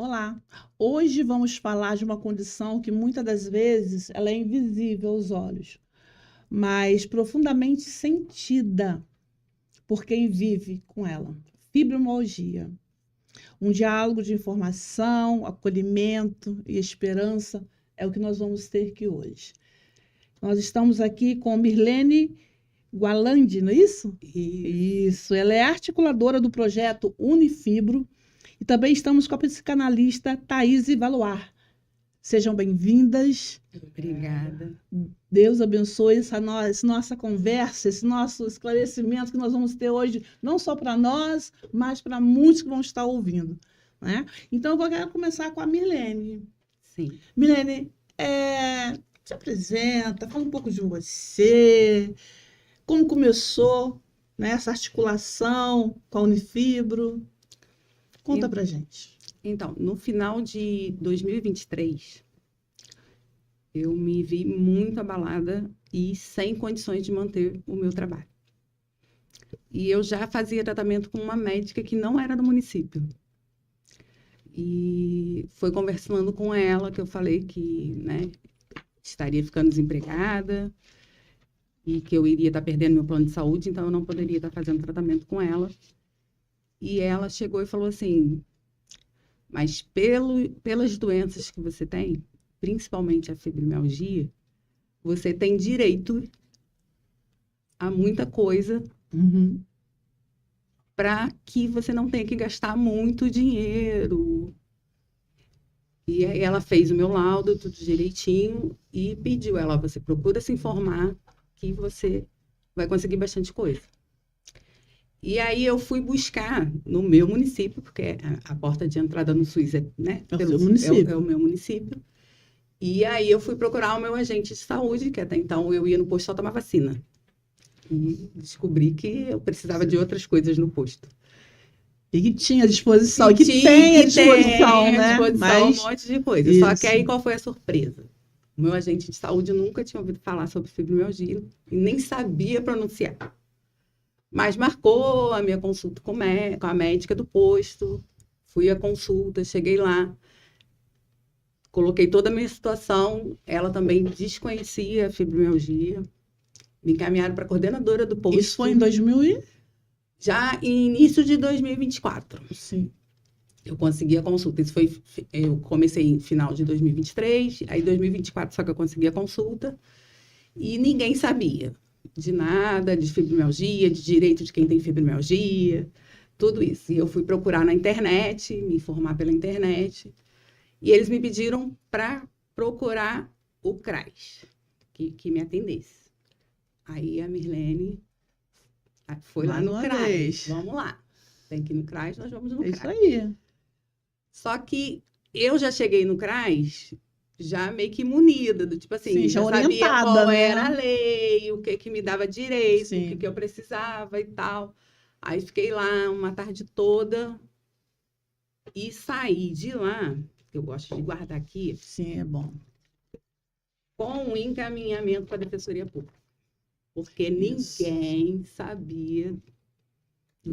Olá, hoje vamos falar de uma condição que muitas das vezes ela é invisível aos olhos, mas profundamente sentida por quem vive com ela. Fibromialgia, um diálogo de informação, acolhimento e esperança é o que nós vamos ter aqui hoje. Nós estamos aqui com Mirlene Gualandi, não é isso? Isso, ela é articuladora do projeto Unifibro e também estamos com a psicanalista Thaís Valoar. Sejam bem-vindas. Obrigada. Deus abençoe essa nossa conversa, esse nosso esclarecimento que nós vamos ter hoje, não só para nós, mas para muitos que vão estar ouvindo, né? Então, eu quero começar com a Mirlene. Sim. Mirlene, se apresenta, fala um pouco de você, como começou, né, essa articulação com a Unifibro. Conta pra gente. Então, no final de 2023, eu me vi muito abalada e sem condições de manter o meu trabalho. E eu já fazia tratamento com uma médica que não era do município. E foi conversando com ela que eu falei que, né, estaria ficando desempregada e que eu iria estar perdendo meu plano de saúde, então eu não poderia estar fazendo tratamento com ela. E ela chegou e falou assim, mas pelas doenças que você tem, principalmente a fibromialgia, você tem direito a muita coisa para que você não tenha que gastar muito dinheiro. E aí ela fez o meu laudo, tudo direitinho, e pediu ela, você procura se informar que você vai conseguir bastante coisa. E aí eu fui buscar no meu município, porque a porta de entrada no SUS é, né, é o meu município. E aí eu fui procurar o meu agente de saúde, que até então eu ia no posto só tomar vacina. E descobri que eu precisava de outras coisas no posto. E que tinha à disposição, que tem à disposição, né? Um monte de coisa. Isso. Só que aí qual foi a surpresa? O meu agente de saúde nunca tinha ouvido falar sobre fibromialgia e nem sabia pronunciar. Mas marcou a minha consulta com a médica do posto, fui à consulta, cheguei lá, coloquei toda a minha situação, ela também desconhecia a fibromialgia, me encaminharam para a coordenadora do posto. Isso foi em 2000 e? Já em início de 2024. Sim. Eu consegui a consulta, eu comecei em final de 2023, aí 2024 só que eu consegui a consulta, e ninguém sabia de nada, de fibromialgia, de direito de quem tem fibromialgia, tudo isso. E eu fui procurar na internet, me informar pela internet, e eles me pediram para procurar o CRAS, que me atendesse. Aí a Mirlene foi lá no CRAS. Vamos lá. Tem que ir no CRAS, nós vamos no CRAS. Isso aí. Só que eu já cheguei no CRAS já meio que munida, do tipo assim, sim, já sabia qual né? era a lei, o que me dava direito, sim. o que eu precisava e tal. Aí fiquei lá uma tarde toda e saí de lá, que eu gosto de guardar aqui. Sim, é bom. Com um encaminhamento para a Defensoria Pública. Porque ninguém sabia o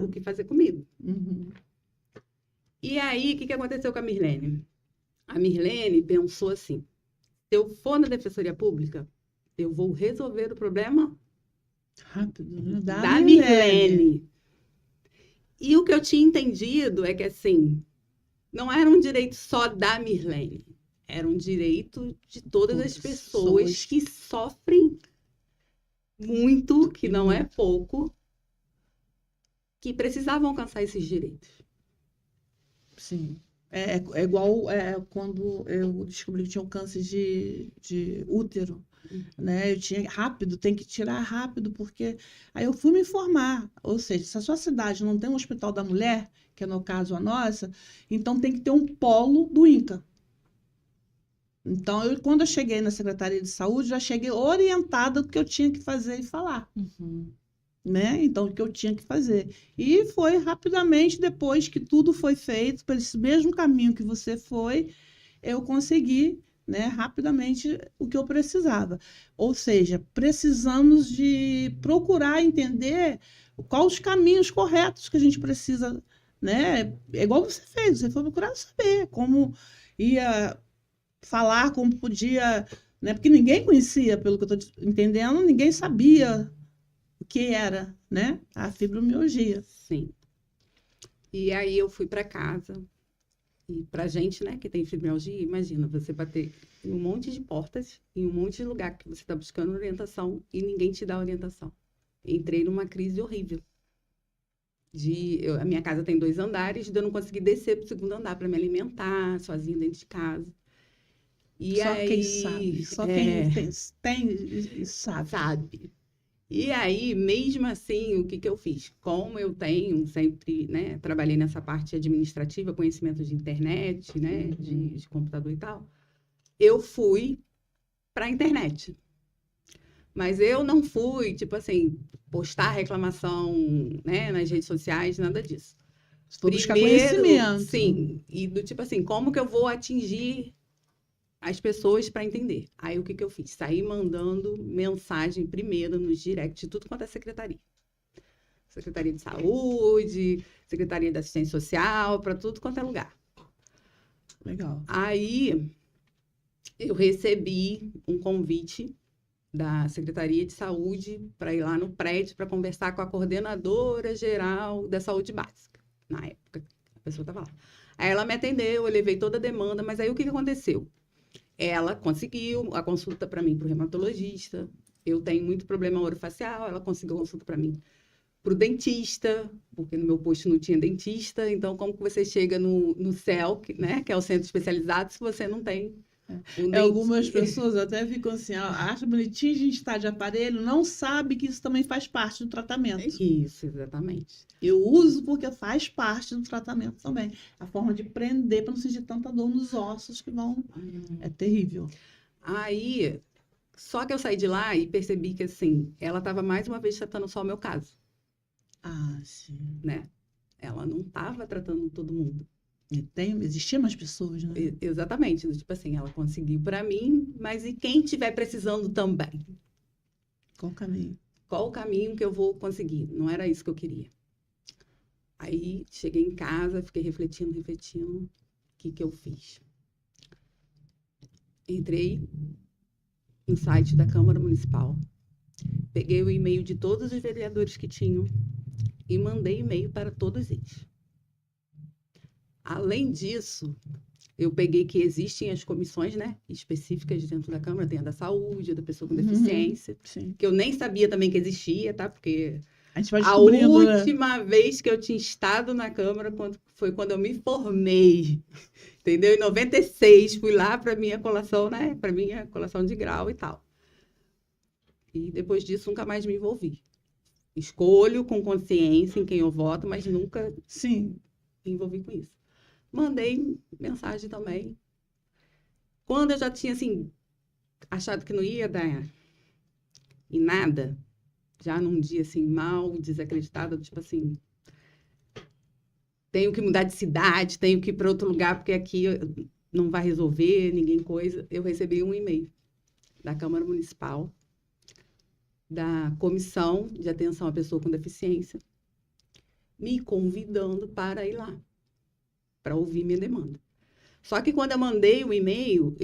que fazer comigo. E aí, o que aconteceu com a Mirlene? A Mirlene pensou assim, se eu for na Defensoria Pública, eu vou resolver o problema rápido, né? da Mirlene. E o que eu tinha entendido é que, assim, não era um direito só da Mirlene, era um direito de todas as pessoas que sofrem muito, que não é pouco, que precisavam alcançar esses direitos. Sim. É igual quando eu descobri que tinha um câncer de útero, né? Eu tinha rápido, tem que tirar rápido, porque... Aí eu fui me informar, ou seja, se a sua cidade não tem um hospital da mulher, que é no caso a nossa, então tem que ter um polo do INCA. Então, quando eu cheguei na Secretaria de Saúde, já cheguei orientada do que eu tinha que fazer e falar. Né? Então, o que eu tinha que fazer. E foi rapidamente, depois que tudo foi feito, pelo mesmo caminho que você foi, eu consegui, né, rapidamente o que eu precisava. Ou seja, precisamos de procurar entender quais os caminhos corretos que a gente precisa, né? É igual você fez, você foi procurar saber como ia falar, como podia, né? Porque ninguém conhecia, pelo que eu estou entendendo, ninguém sabia o que era, né? A fibromialgia. Sim. E aí eu fui para casa. E pra gente, né, que tem fibromialgia, imagina, você bater em um monte de portas, em um monte de lugar que você está buscando orientação e ninguém te dá orientação. Entrei numa crise horrível. A minha casa tem 2 andares, de eu não conseguir descer para o 2º andar para me alimentar sozinha dentro de casa. E Só quem aí, sabe, só quem tem sabe. sabe? E aí, mesmo assim, o que que eu fiz? Como eu tenho sempre, né, trabalhei nessa parte administrativa, conhecimento de internet, né, de computador e tal, eu fui para a internet. Mas eu não fui, tipo assim, postar reclamação, né, nas redes sociais, nada disso. Foi buscar Primeiro, conhecimento. sim, e do tipo assim, como que eu vou atingir as pessoas para entender? Aí o que que eu fiz? Saí mandando mensagem primeiro nos direct de tudo quanto é secretaria. Secretaria de Saúde, Secretaria de Assistência Social, para tudo quanto é lugar. Legal. Aí eu recebi um convite da Secretaria de Saúde para ir lá no prédio para conversar com a coordenadora geral da saúde básica. Na época, a pessoa estava lá. Aí ela me atendeu, eu levei toda a demanda, mas aí o que que aconteceu? Ela conseguiu a consulta para mim para o reumatologista. Eu tenho muito problema orofacial, ela conseguiu a consulta para mim para o dentista, porque no meu posto não tinha dentista. Então, como que você chega no CEL, né, que é o centro especializado, se você não tem um Algumas dentista? pessoas até ficam assim, acha bonitinho a gente estar de aparelho, não sabe que isso também faz parte do tratamento. Isso, exatamente. Eu uso porque faz parte do tratamento também. A forma de prender para não sentir tanta dor nos ossos que vão. É terrível. Aí, só que eu saí de lá e percebi que, assim, ela estava mais uma vez tratando só o meu caso, Ah, sim. né? Ela não estava tratando todo mundo. Existiam mais pessoas, né? Exatamente. Tipo assim, ela conseguiu para mim, mas e quem estiver precisando também? Qual o caminho? Qual o caminho que eu vou conseguir? Não era isso que eu queria. Aí, cheguei em casa, fiquei refletindo. O que que eu fiz? Entrei no site da Câmara Municipal, peguei o e-mail de todos os vereadores que tinham e mandei e-mail para todos eles. Além disso, eu peguei que existem as comissões, né, específicas dentro da Câmara, tem a da saúde, a da pessoa com deficiência, Sim. que eu nem sabia também que existia, tá? Porque A gente vai a descobrindo, né? última vez que eu tinha estado na Câmara foi quando eu me formei, entendeu? Em 96, fui lá para minha colação, né, para minha colação de grau e tal. E depois disso, nunca mais me envolvi. Escolho com consciência em quem eu voto, mas nunca Sim. me envolvi com isso. Mandei mensagem também. Quando eu já tinha, assim, achado que não ia dar em nada, já num dia, assim, mal, desacreditada, tipo assim, tenho que mudar de cidade, tenho que ir para outro lugar, porque aqui não vai resolver, ninguém coisa. Eu recebi um e-mail da Câmara Municipal, da Comissão de Atenção à Pessoa com Deficiência, me convidando para ir lá, para ouvir minha demanda. Só que quando eu mandei o e-mail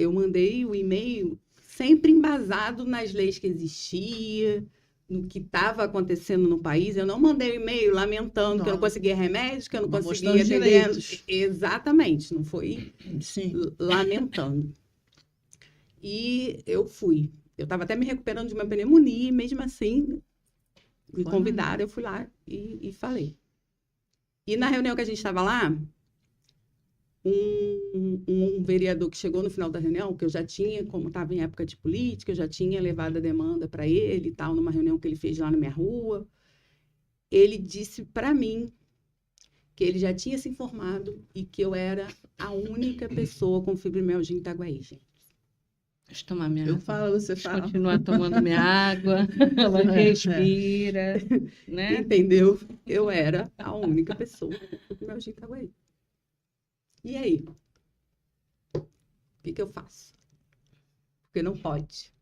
sempre embasado nas leis que existiam, no que estava acontecendo no país. Eu não mandei o e-mail lamentando que eu não conseguia remédio, que eu não conseguia atender. Direitos. Exatamente, não foi Sim. lamentando. E eu fui. Eu estava até me recuperando de uma pneumonia, e mesmo assim, me convidaram, eu fui lá e falei. E na reunião que a gente estava lá, um vereador que chegou no final da reunião, que eu já tinha, como estava em época de política, eu já tinha levado a demanda para ele e tal, numa reunião que ele fez lá na minha rua, ele disse para mim que ele já tinha se informado e que eu era a única pessoa com fibromialgia em Itaguaí, gente. Deixa eu tomar minha Eu água. falo, você Deixa eu fala. continuar tomando minha água. Respira, né? Entendeu? Eu era a única pessoa com fibromialgia em Itaguaí. E aí? O que eu faço? Porque não pode.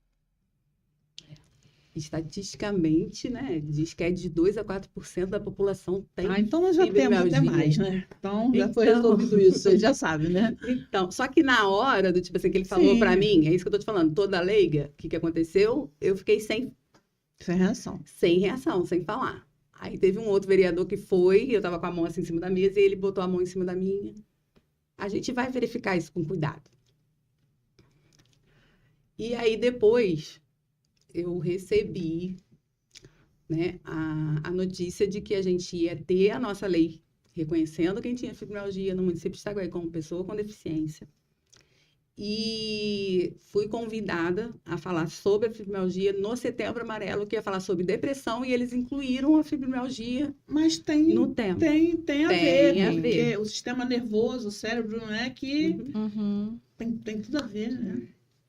estatisticamente, né, diz que é de 2 a 4% da população tem Então nós já temos até fibromialgia. mais, né? Então já foi Então. resolvido isso, você já sabe, né? Então, só que na hora do tipo assim, que ele falou Sim. pra mim, é isso que eu tô te falando, toda leiga, o que aconteceu? Eu fiquei sem Sem reação. sem falar. Aí teve um outro vereador que foi, eu tava com a mão assim em cima da mesa, e ele botou a mão em cima da minha. A gente vai verificar isso com cuidado. E aí depois eu recebi, né, a notícia de que a gente ia ter a nossa lei reconhecendo quem tinha fibromialgia no município de Itaguaí como pessoa com deficiência. E fui convidada a falar sobre a fibromialgia no Setembro Amarelo, que ia falar sobre depressão, e eles incluíram a fibromialgia Mas tem no tema. a Tem ver, a porque ver. o sistema nervoso, o cérebro, não é que Uhum. tem tudo a ver, né?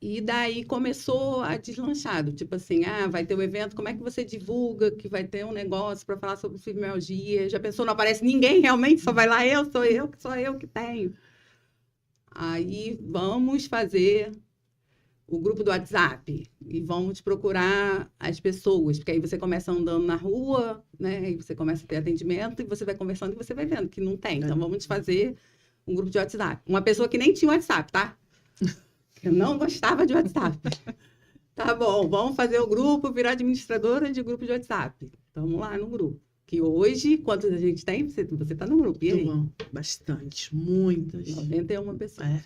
E daí começou a deslanchar, do tipo assim, vai ter o evento, como é que você divulga que vai ter um negócio para falar sobre fibromialgia? Já pensou, não aparece ninguém realmente, só vai lá sou eu que tenho. Aí vamos fazer o grupo do WhatsApp e vamos procurar as pessoas, porque aí você começa andando na rua, né? E você começa a ter atendimento e você vai conversando e você vai vendo que não tem. Então vamos fazer um grupo de WhatsApp. Uma pessoa que nem tinha WhatsApp, tá? Eu não gostava de WhatsApp. Tá bom, vamos fazer o grupo, virar administradora de grupo de WhatsApp. Vamos lá no grupo. Que hoje, quantos a gente tem? Você tá no grupo, e aí? Bastante, muitas. 91 pessoas. É,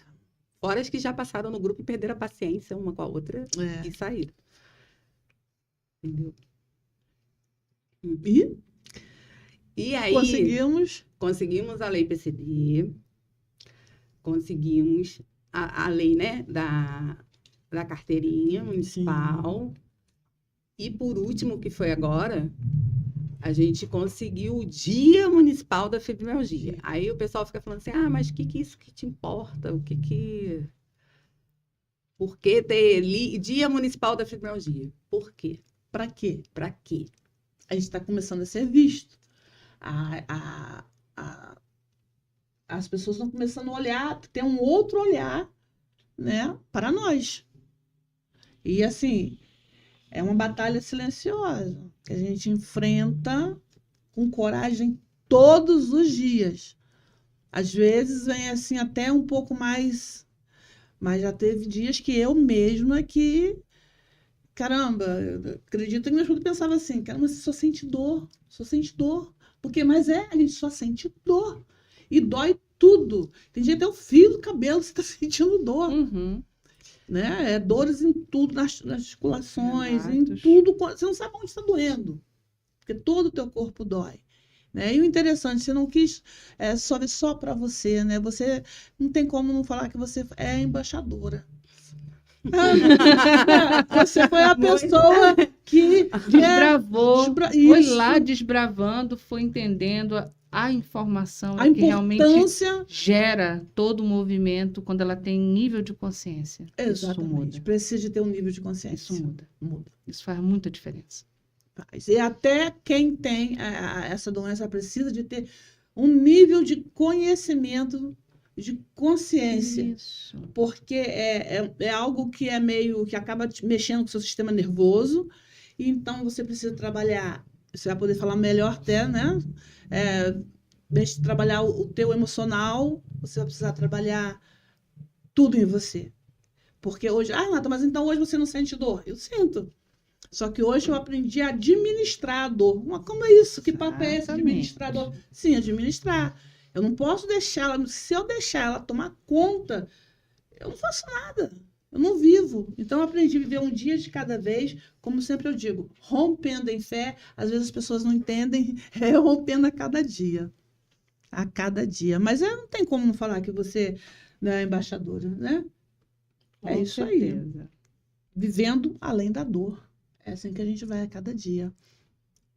Fora as que já passaram no grupo e perderam a paciência uma com a outra é. e saíram. Entendeu? E E aí, conseguimos a lei PCD, conseguimos a lei, né, da carteirinha municipal. E por último, que foi agora, a gente conseguiu o Dia Municipal da Fibromialgia. Aí o pessoal fica falando assim, mas o que isso que te importa? Por que ter Dia Municipal da Fibromialgia? Por quê? para quê? Para quê? A gente está começando a ser visto. As pessoas estão começando a olhar, ter um outro olhar, né, para nós. E assim, é uma batalha silenciosa que a gente enfrenta com coragem todos os dias. Às vezes vem assim até um pouco mais, mas já teve dias que eu mesma caramba, eu acredito que meu esposo pensava assim, caramba, você só sente dor. Mas a gente só sente dor. E dói tudo. Tem gente até o fio do cabelo, você está sentindo dor. Uhum. Né? Dores em tudo, nas articulações, em Exatos. tudo. Você não sabe onde está doendo. Porque todo o teu corpo dói. Né? E o interessante, você não quis só para você, né? Você não tem como não falar que você é embaixadora. Você foi a pessoa que Desbravou, foi isso. lá desbravando, foi entendendo a informação A que realmente importância. gera todo o movimento quando ela tem nível de consciência. Isso Exatamente. muda. Precisa de ter um nível de consciência. Isso muda. Muda. Isso faz muita diferença. Faz. E até quem tem essa doença precisa de ter um nível de conhecimento, de consciência. Isso. Porque é algo que é meio que acaba mexendo com o seu sistema nervoso, e então você precisa trabalhar, você vai poder falar melhor até, né? Trabalhar o teu emocional, você vai precisar trabalhar tudo em você. Porque hoje, Nata, mas então hoje você não sente dor? Eu sinto. Só que hoje eu aprendi a administrar a dor. Mas como é isso? Que papo é esse? Administrar a dor? Sim, administrar. Eu não posso deixar ela, se eu deixar ela tomar conta, eu não faço nada, eu não vivo. Então eu aprendi a viver um dia de cada vez, como sempre eu digo, rompendo em fé. Às vezes as pessoas não entendem, rompendo a cada dia. A cada dia. Mas não tem como não falar que você não é embaixadora, né? É isso aí. Vivendo além da dor. É assim que a gente vai a cada dia.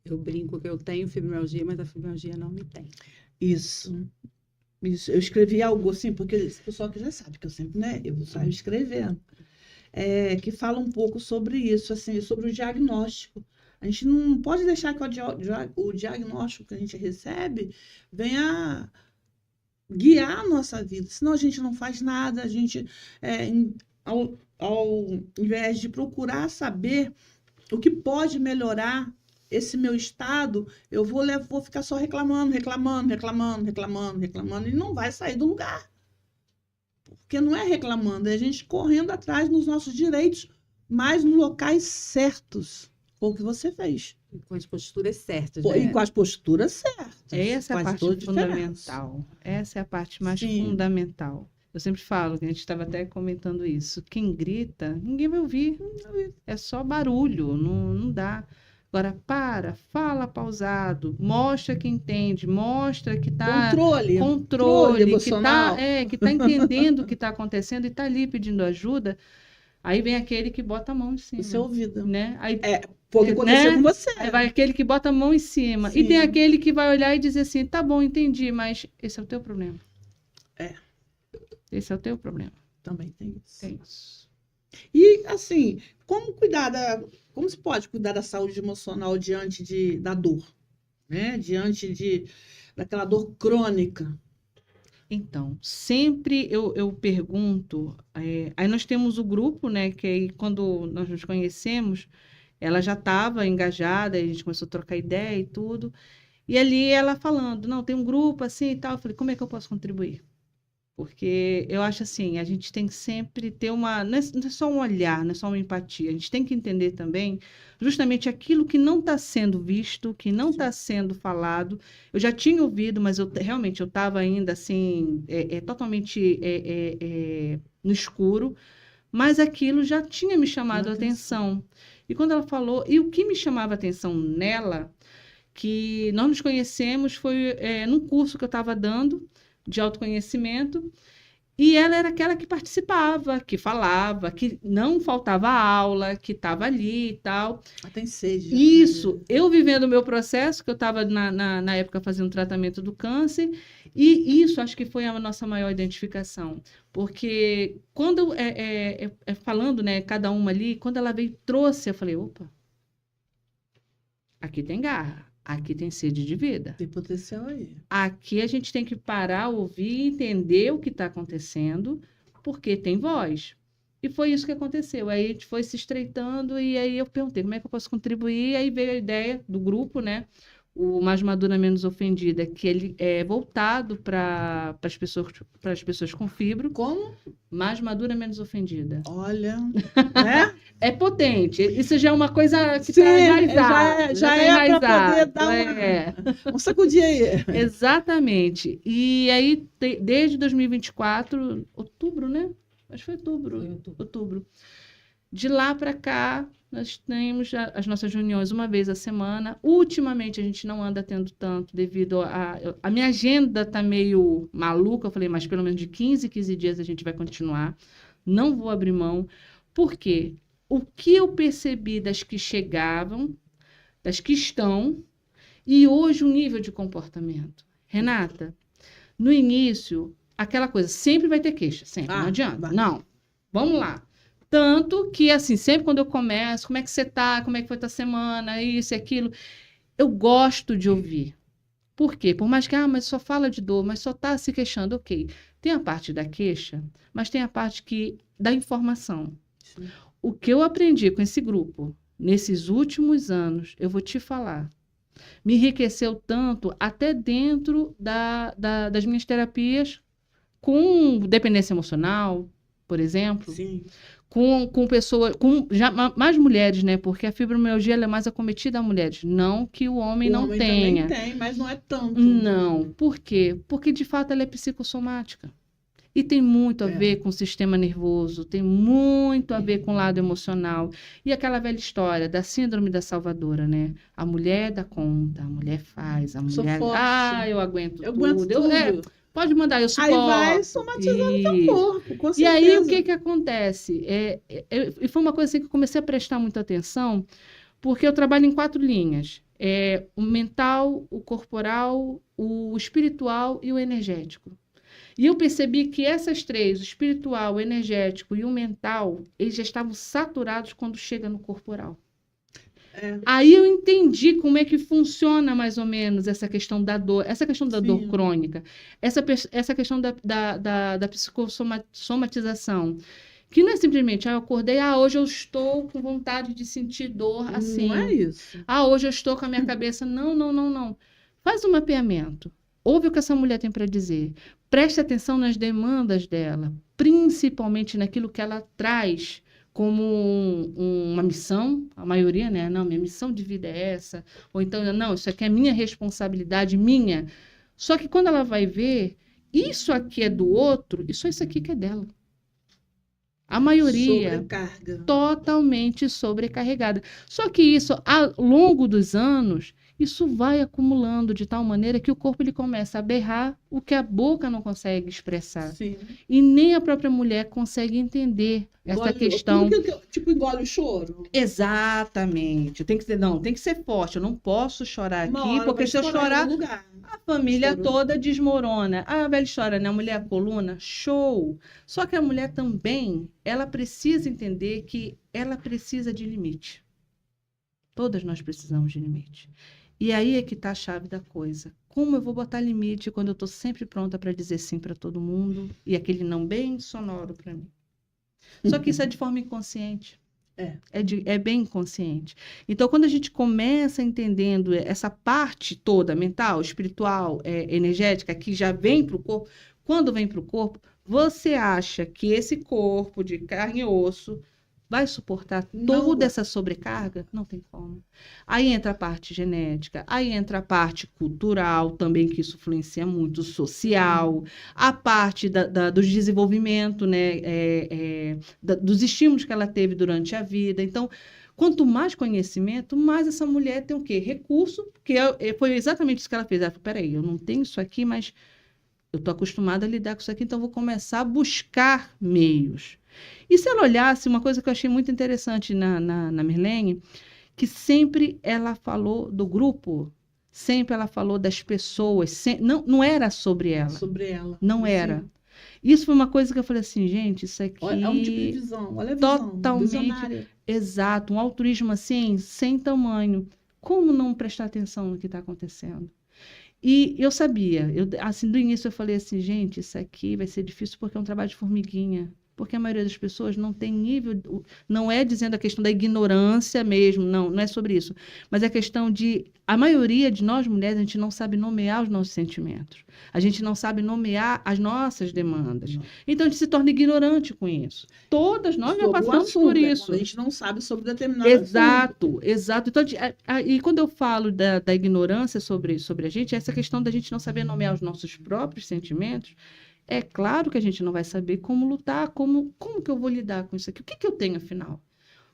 Eu brinco que eu tenho fibromialgia, mas a fibromialgia não me tem. Isso. Eu escrevi algo assim, porque esse pessoal que já sabe que eu sempre, né, eu saio escrevendo, que fala um pouco sobre isso, assim, sobre o diagnóstico. A gente não pode deixar que o diagnóstico que a gente recebe venha guiar a nossa vida, senão a gente não faz nada, a gente, ao invés de procurar saber o que pode melhorar esse meu estado, eu vou ficar só reclamando, e não vai sair do lugar. Porque não é reclamando, é a gente correndo atrás dos nossos direitos, mas nos locais certos. Foi o que você fez. Com as posturas certas, E né? com as posturas certas. Essa é a Faz parte toda a diferença. fundamental. Essa é a parte mais Sim. fundamental. Eu sempre falo, que a gente estava até comentando isso. Quem grita, ninguém vai ouvir. É só barulho, não dá. Agora, fala pausado, mostra que entende, mostra que está controle, emocional. que tá entendendo o que está acontecendo e está ali pedindo ajuda. Aí vem aquele que bota a mão em cima. No seu ouvido. Né? Aí, Foi o que aconteceu com você. Aí vai aquele que bota a mão em cima. Sim. E tem aquele que vai olhar e dizer assim, tá bom, entendi, mas esse é o teu problema. Esse é o teu problema. Também tem isso. Tem isso. E, assim, como se pode cuidar da saúde emocional diante da dor? Né? Diante daquela dor crônica? Então, sempre eu pergunto, aí nós temos o grupo, né, que aí quando nós nos conhecemos, ela já estava engajada, a gente começou a trocar ideia e tudo, e ali ela falando, não, tem um grupo assim e tal, eu falei, como é que eu posso contribuir? Porque eu acho assim, a gente tem que sempre ter não é só um olhar, não é só uma empatia, a gente tem que entender também justamente aquilo que não está sendo visto, que não está sendo falado. Eu já tinha ouvido, mas realmente eu estava ainda assim, totalmente no escuro, mas aquilo já tinha me chamado a atenção. E quando ela falou, e o que me chamava a atenção nela, que nós nos conhecemos foi num curso que eu estava dando, de autoconhecimento, e ela era aquela que participava, que falava, que não faltava aula, que estava ali e tal. Ela tem sede. Isso, eu vivendo o meu processo, que eu estava na época fazendo tratamento do câncer, e isso acho que foi a nossa maior identificação, porque quando, falando, né, cada uma ali, quando ela veio e trouxe, eu falei, opa, aqui tem garra. Aqui tem sede de vida. Tem potencial aí. Aqui a gente tem que parar, ouvir, entender o que está acontecendo, porque tem voz. E foi isso que aconteceu. Aí a gente foi se estreitando e aí eu perguntei como é que eu posso contribuir. E aí veio a ideia do grupo, né? O Mais Madura Menos Ofendida, que ele é voltado para as pessoas com fibro. Como? Mais Madura Menos Ofendida. Olha, né? É potente. Isso já é uma coisa que Sim, está enraizada. já é para poder dar um sacudir aí. Exatamente. E aí, desde 2024, outubro, né? Acho que foi outubro. De lá para cá, nós temos as nossas reuniões uma vez a semana. Ultimamente, a gente não anda tendo tanto, devido a minha agenda tá meio maluca. Eu falei, mas pelo menos de 15 dias a gente vai continuar. Não vou abrir mão. Por quê? O que eu percebi das que chegavam, das que estão, e hoje o nível de comportamento. Renata, no início, aquela coisa, sempre vai ter queixa, sempre, não adianta. Vai. Não, vamos lá. Tanto que, assim, sempre quando eu começo, como é que você tá, como é que foi tua semana, isso e aquilo, eu gosto de ouvir. Por quê? Por mais que, mas só fala de dor, mas só tá se queixando, ok. Tem a parte da queixa, mas tem a parte da informação. Sim. O que eu aprendi com esse grupo, nesses últimos anos, eu vou te falar, me enriqueceu tanto, até dentro das minhas terapias, com dependência emocional, por exemplo. Sim. Com pessoas, já mais mulheres, né? Porque a fibromialgia ela é mais acometida a mulheres. Não que o homem não tenha. Também tem, mas não é tanto. Não. Por quê? Porque, de fato, ela é psicossomática. E tem muito a ver com o sistema nervoso, tem muito a ver com o lado emocional. E aquela velha história da síndrome da salvadora, né? A mulher dá conta, a mulher faz, a mulher... Sou forte. Eu aguento tudo. Aguento tudo. Pode mandar, eu suporto. Aí vai somatizando o teu corpo, com certeza. E aí, o que acontece? E foi uma coisa assim que eu comecei a prestar muita atenção, porque eu trabalho em 4 linhas. O mental, o corporal, o espiritual e o energético. E eu percebi que essas 3, o espiritual, o energético e o mental, eles já estavam saturados quando chega no corporal. Aí eu entendi como é que funciona mais ou menos essa questão da dor, essa questão da dor crônica, essa questão da psicossomatização, Que não é simplesmente, eu acordei, hoje eu estou com vontade de sentir dor assim. Não é isso. Hoje eu estou com a minha cabeça. Não, não, não, não. Faz um mapeamento. Ouve o que essa mulher tem para dizer. Preste atenção nas demandas dela, principalmente naquilo que ela traz como uma missão, a maioria, né? Não, minha missão de vida é essa. Ou então, não, isso aqui é minha responsabilidade, minha. Só que quando ela vai ver, isso aqui é do outro, e só isso aqui que é dela. A maioria Sobrecarga. totalmente sobrecarregada. Só que isso, ao longo dos anos, isso vai acumulando de tal maneira que o corpo ele começa a berrar o que a boca não consegue expressar. Sim. E nem a própria mulher consegue entender essa questão. Tipo, engole o choro. Exatamente. Tem que ser, não, tem que ser forte. Eu não posso chorar Uma aqui, hora porque vai se eu estourar em chorar, algum lugar. a família Estourou. toda desmorona. A velha história, né? A mulher, a coluna, show. Só que a mulher também, ela precisa entender que ela precisa de limite. Todas nós precisamos de limite. E aí é que está a chave da coisa. Como eu vou botar limite quando eu estou sempre pronta para dizer sim para todo mundo e aquele não bem sonoro para mim? Só que isso é de forma inconsciente. É bem inconsciente. Então, quando a gente começa entendendo essa parte toda, mental, espiritual, energética, que já vem para o corpo, quando vem para o corpo, você acha que esse corpo de carne e osso vai suportar toda essa sobrecarga? Não tem como. Aí entra a parte genética, aí entra a parte cultural também, que isso influencia muito, social, a parte do desenvolvimento, né, dos estímulos que ela teve durante a vida. Então, quanto mais conhecimento, mais essa mulher tem o quê? Recurso, porque foi exatamente isso que ela fez. Ela falou, peraí, eu não tenho isso aqui, mas eu estou acostumada a lidar com isso aqui, então vou começar a buscar meios. E se ela olhasse, uma coisa que eu achei muito interessante na Mirlene, que sempre ela falou do grupo, sempre ela falou das pessoas, não era sobre ela. Sobre ela. Não era. Isso foi uma coisa que eu falei assim, gente, isso aqui... É um tipo de visão, olha a visão. Totalmente. Visionária. Exato, um altruísmo assim, sem tamanho. Como não prestar atenção no que está acontecendo? E eu sabia, assim, do início eu falei assim, gente, isso aqui vai ser difícil porque é um trabalho de formiguinha. Porque a maioria das pessoas não tem nível, não é dizendo a questão da ignorância mesmo, não é sobre isso. Mas é a questão de, a maioria de nós mulheres, a gente não sabe nomear os nossos sentimentos. A gente não sabe nomear as nossas demandas. Não. Então, a gente se torna ignorante com isso. Todas nós já passamos por isso. A gente não sabe sobre determinado assunto. Exato. Então, e quando eu falo da ignorância sobre a gente, essa questão da gente não saber nomear os nossos próprios sentimentos, é claro que a gente não vai saber como lutar, como que eu vou lidar com isso aqui. O que eu tenho, afinal?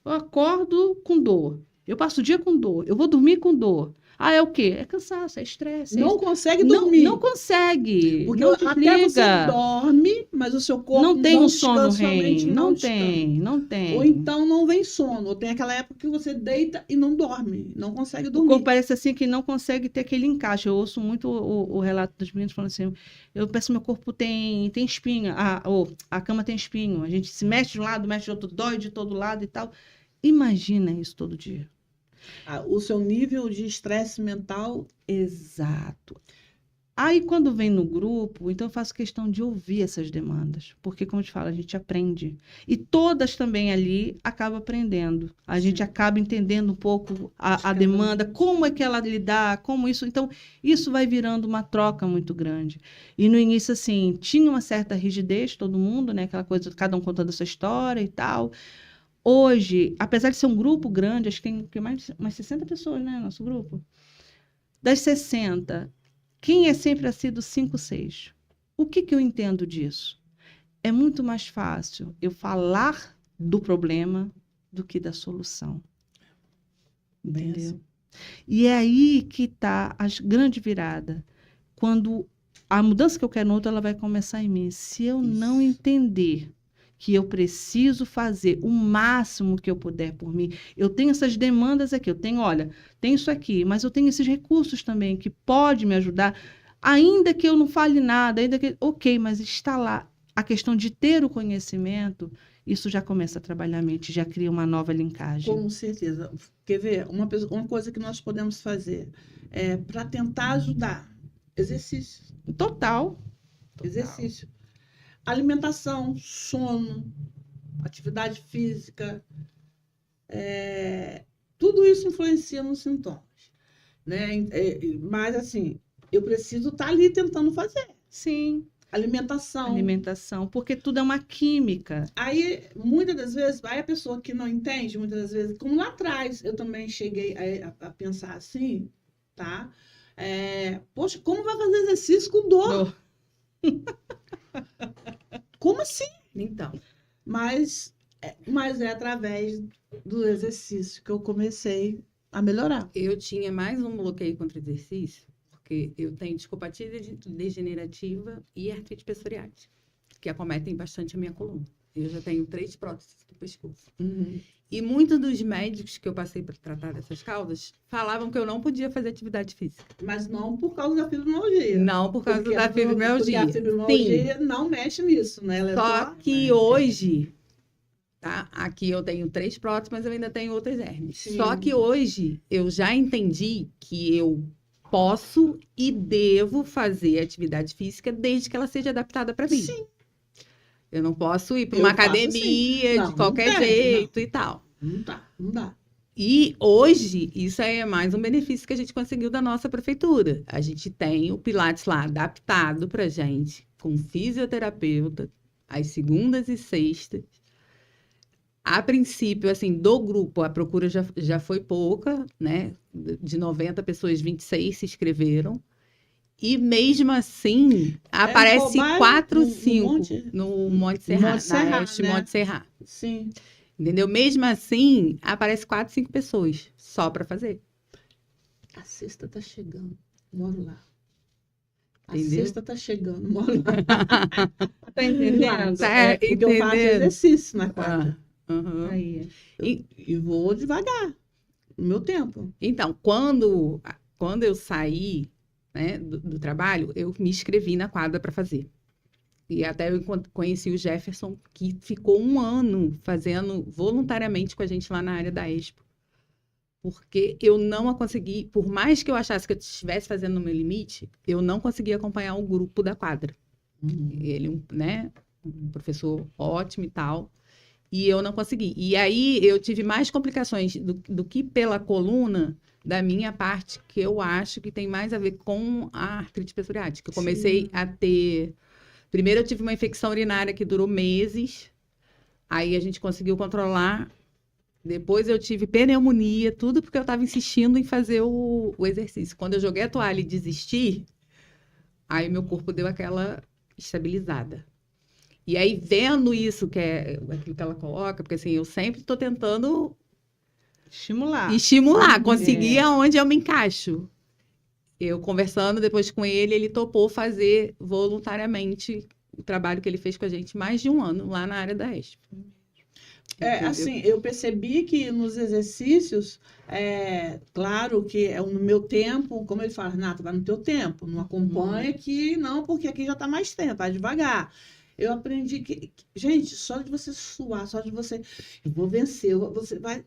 Eu acordo com dor, eu passo o dia com dor, eu vou dormir com dor. É o quê? É cansaço, é estresse. Não consegue dormir. Não consegue. Porque não até você dorme, mas o seu corpo não tem um sono REM. Não tem. Ou então não vem sono. Ou tem aquela época que você deita e não dorme. Não consegue dormir. O corpo parece assim que não consegue ter aquele encaixe. Eu ouço muito o relato dos meninos falando assim, eu penso meu corpo tem espinho. A cama tem espinho. A gente se mexe de um lado, mexe de outro, dói de todo lado e tal. Imagina isso todo dia. O seu nível de estresse mental. Exato. Aí, quando vem no grupo, então eu faço questão de ouvir essas demandas. Porque, como eu te falo, a gente aprende. E todas também ali acabam aprendendo. A gente acaba entendendo um pouco a demanda, como é que ela lidar, como isso. Então, isso vai virando uma troca muito grande. E no início, assim, tinha uma certa rigidez, todo mundo, né? Aquela coisa, cada um contando a sua história e tal. Hoje, apesar de ser um grupo grande, acho que tem mais 60 pessoas, né, nosso grupo. Das 60, quem é sempre sido 5, 6? O que eu entendo disso? É muito mais fácil eu falar do problema do que da solução. Entendeu? E é aí que está a grande virada. Quando a mudança que eu quero no outro, ela vai começar em mim. Se eu não entender que eu preciso fazer o máximo que eu puder por mim. Eu tenho essas demandas aqui, eu tenho, tem isso aqui, mas eu tenho esses recursos também que pode me ajudar, ainda que eu não fale nada, ok, mas está lá. A questão de ter o conhecimento, isso já começa a trabalhar a mente, já cria uma nova linkagem. Com certeza. Quer ver? Uma coisa que nós podemos fazer para tentar ajudar. Exercício. Total. Exercício. Alimentação, sono, atividade física, tudo isso influencia nos sintomas, né? Mas, assim, eu preciso estar ali tentando fazer. Sim, Alimentação. alimentação, porque tudo é uma química. Aí, muitas das vezes, vai a pessoa que não entende, muitas das vezes, como lá atrás eu também cheguei a pensar assim, tá? Poxa, como vai fazer exercício com dor? Como assim? Então, Mas é através do exercício que eu comecei a melhorar. eu tinha mais um bloqueio contra o exercício, porque eu tenho discopatia degenerativa e artrite psoriática, que acometem bastante a minha coluna. Eu já tenho 3 próteses do pescoço. E muitos dos médicos que eu passei para tratar dessas causas falavam que eu não podia fazer atividade física. Mas não por causa da fibromialgia. Não por causa Porque da fibromialgia. Porque a fibromialgia não mexe nisso, né? Ela é Só que hoje, tá? Aqui eu tenho 3 próteses, mas eu ainda tenho outras hérnias. Sim. Só que hoje eu já entendi que eu posso e devo fazer atividade física desde que ela seja adaptada para mim. Sim. Eu não posso ir para Eu uma faço academia assim. Não, de qualquer não deve, jeito e tal. Não dá. E hoje, isso aí é mais um benefício que a gente conseguiu da nossa prefeitura. A gente tem o Pilates lá adaptado para gente, com fisioterapeuta, às segundas e sextas. A princípio, assim, do grupo, a procura já foi pouca, né? De 90 pessoas, 26 se inscreveram. E mesmo assim, aparece Cobaia, 4, 5 no Monte Serra, Monte Serra, na Oeste né? Monte Serra. Sim. Entendeu? Mesmo assim, aparece 4, 5 pessoas só para fazer. A sexta tá chegando. Moro lá. A Entendeu? sexta tá chegando. Moro lá. Tá entendendo? Tá Porque eu faço entendendo? exercício na quadra. Uhum. Aí. E vou devagar. No meu tempo. Então, quando eu saí, né, do trabalho, eu me inscrevi na quadra para fazer. E até eu conheci o Jefferson, que ficou 1 ano fazendo voluntariamente com a gente lá na área da Expo. Porque eu não a consegui, por mais que eu achasse que eu estivesse fazendo no meu limite, eu não conseguia acompanhar o grupo da quadra. Ele, né, um professor ótimo e tal, e eu não consegui. E aí eu tive mais complicações do que pela coluna, da minha parte, que eu acho que tem mais a ver com a artrite psoriática. Eu comecei a ter... Primeiro eu tive uma infecção urinária que durou meses, aí a gente conseguiu controlar. Depois eu tive pneumonia, tudo porque eu estava insistindo em fazer o exercício. Quando eu joguei a toalha e desisti, aí meu corpo deu aquela estabilizada. E aí, vendo isso, que é aquilo que ela coloca, porque assim, eu sempre estou tentando estimular, conseguir aonde eu me encaixo. Eu conversando depois com ele, ele topou fazer voluntariamente o trabalho que ele fez com a gente mais de 1 ano lá na área da Expo. Entendeu? Assim, eu percebi que nos exercícios, claro que é no meu tempo, como ele fala, Renata, vai no teu tempo, não acompanha aqui, não, porque aqui já está mais tempo, vai devagar. Eu aprendi que, gente, só de você suar, só de você, eu vou vencer, você vai